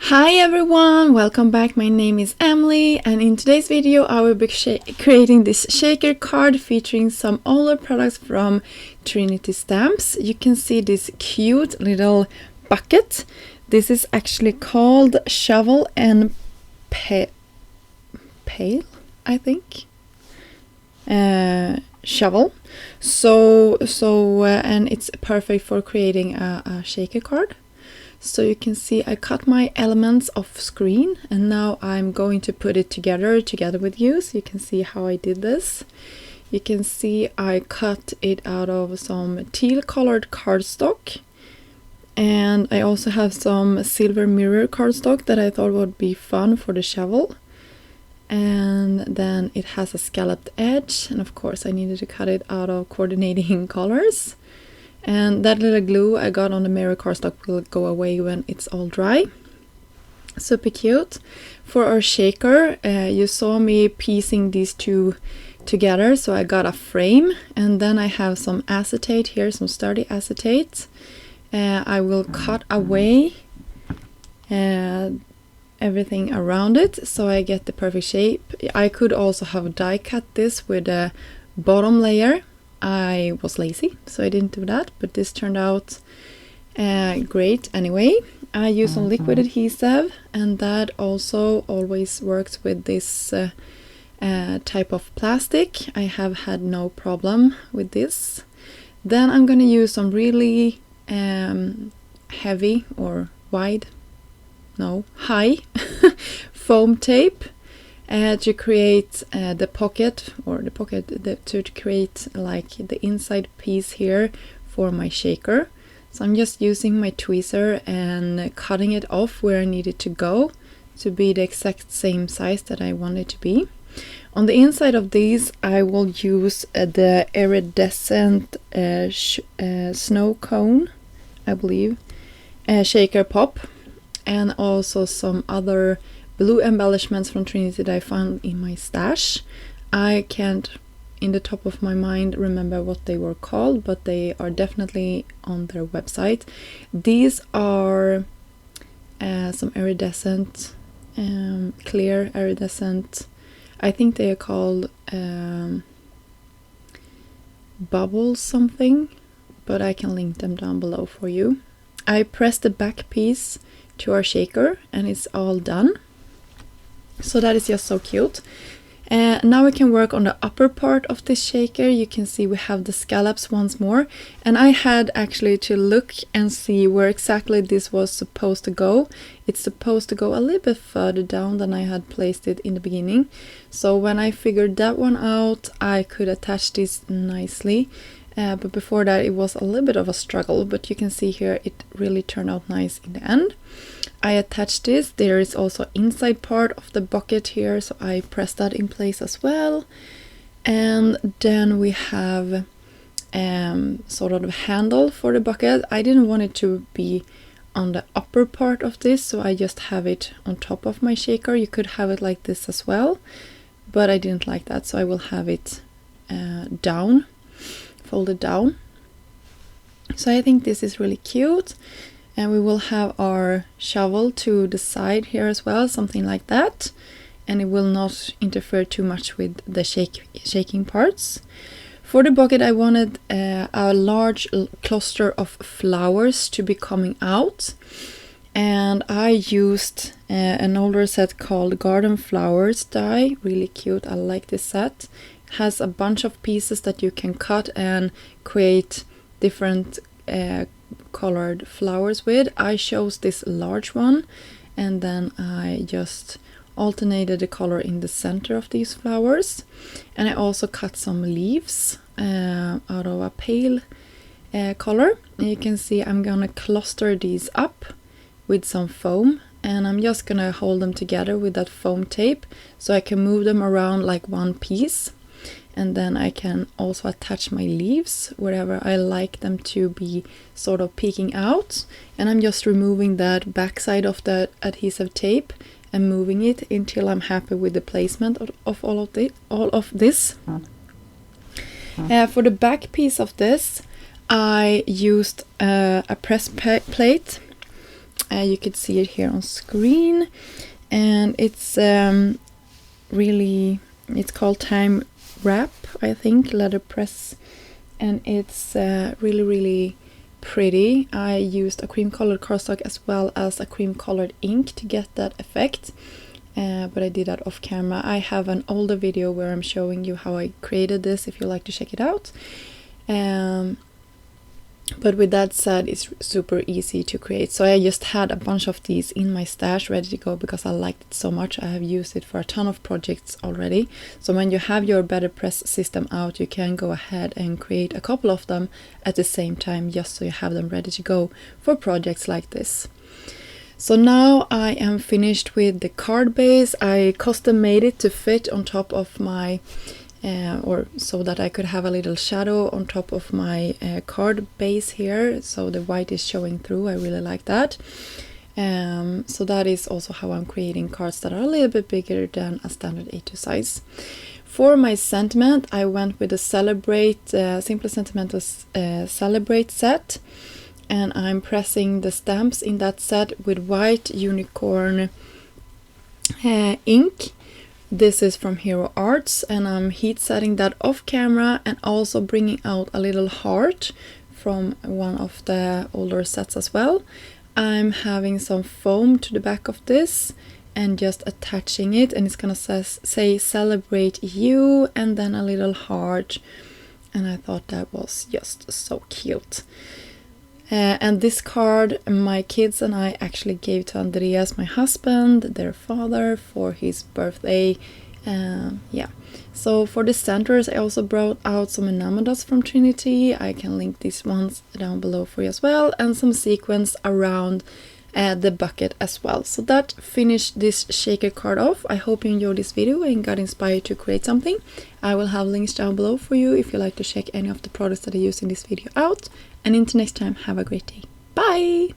Hi everyone, welcome back. My name is Emily and in today's video I will be creating this shaker card featuring some older products from Trinity Stamps. You can see this cute little bucket. This is actually called Shovel and Pail, I think. Shovel. And it's perfect for creating a shaker card. So you can see I cut my elements off screen and now I'm going to put it together with you so you can see how I did this. You can see I cut it out of some teal colored cardstock, and I also have some silver mirror cardstock that I thought would be fun for the shovel. And then it has a scalloped edge, and of course I needed to cut it out of coordinating colors. And that little glue I got on the mirror cardstock will go away when it's all dry. Super cute. For our shaker, you saw me piecing these two together, so I got a frame, and then I have some acetate here, some sturdy acetate. I will cut away everything around it so I get the perfect shape. I could also have die cut this with a bottom layer. I was lazy, so I didn't do that, but this turned out great anyway. I use some liquid adhesive, and that also always works with this type of plastic. I have had no problem with this. Then I'm going to use some really heavy or high foam tape to create the pocket, to create like the inside piece here for my shaker. So I'm just using my tweezer and cutting it off where I need it to go to be the exact same size that I want it to be. On the inside of these I will use the iridescent snow cone, I believe, shaker pop, and also some other blue embellishments from Trinity that I found in my stash. I can't in the top of my mind remember what they were called, but they are definitely on their website. These are some iridescent, clear iridescent, I think they are called bubbles something, but I can link them down below for you. I pressed the back piece to our shaker and it's all done. So that is just so cute. Now we can work on the upper part of this shaker. You can see we have the scallops once more, and I had actually to look and see where exactly this was supposed to go. It's supposed to go a little bit further down than I had placed it in the beginning. So when I figured that one out, I could attach this nicely. But before that it was a little bit of a struggle, but you can see here it really turned out nice in the end. I attached this. There is also inside part of the bucket here, so I pressed that in place as well. And then we have sort of a handle for the bucket. I didn't want it to be on the upper part of this, so I just have it on top of my shaker. You could have it like this as well, but I didn't like that, so I will have it down, folded down. So I think this is really cute. And we will have our shovel to the side here as well, something like that. And it will not interfere too much with the shaking parts. For the bucket I wanted a large cluster of flowers to be coming out. And I used an older set called Garden Flowers die. Really cute, I like this set. It has a bunch of pieces that you can cut and create different colored flowers with. I chose this large one, and then I just alternated the color in the center of these flowers. And I also cut some leaves out of a pale color. And you can see I'm gonna cluster these up with some foam, and I'm just gonna hold them together with that foam tape so I can move them around like one piece. And then I can also attach my leaves wherever I like them to be sort of peeking out. And I'm just removing that backside of the adhesive tape and moving it until I'm happy with the placement of all of this. For the back piece of this, I used a press plate You could see it here on screen, and it's really, it's called Time Wrap, I think, letterpress, and it's really pretty. I used a cream colored cardstock as well as a cream colored ink to get that effect, but I did that off camera. I have an older video where I'm showing you how I created this if you like to check it out. But with that said, it's super easy to create. So I just had a bunch of these in my stash ready to go because I liked it so much. I have used it for a ton of projects already. So when you have your Better Press system out, you can go ahead and create a couple of them at the same time, just so you have them ready to go for projects like this. So now I am finished with the card base. I custom made it to fit on top of my or so that I could have a little shadow on top of my card base here, so the white is showing through. I really like that. So that is also how I'm creating cards that are a little bit bigger than a standard A2 size. For my sentiment, I went with the Celebrate, Simply Sentimental Celebrate set, and I'm pressing the stamps in that set with white unicorn ink. This is from Hero Arts, and I'm heat setting that off camera and also bringing out a little heart from one of the older sets as well. I'm having some foam to the back of this and just attaching it, and it's gonna say Celebrate You and then a little heart, and I thought that was just so cute. And this card my kids and I actually gave to Andreas, my husband, their father, for his birthday. Yeah. So for the centers, I also brought out some enamel dots from Trinity. I can link these ones down below for you as well, and some sequins around the bucket as well. So that finished this shaker card off. I hope you enjoyed this video and got inspired to create something. I will have links down below for you if you like to check any of the products that I used in this video out. And until next time, have a great day. Bye!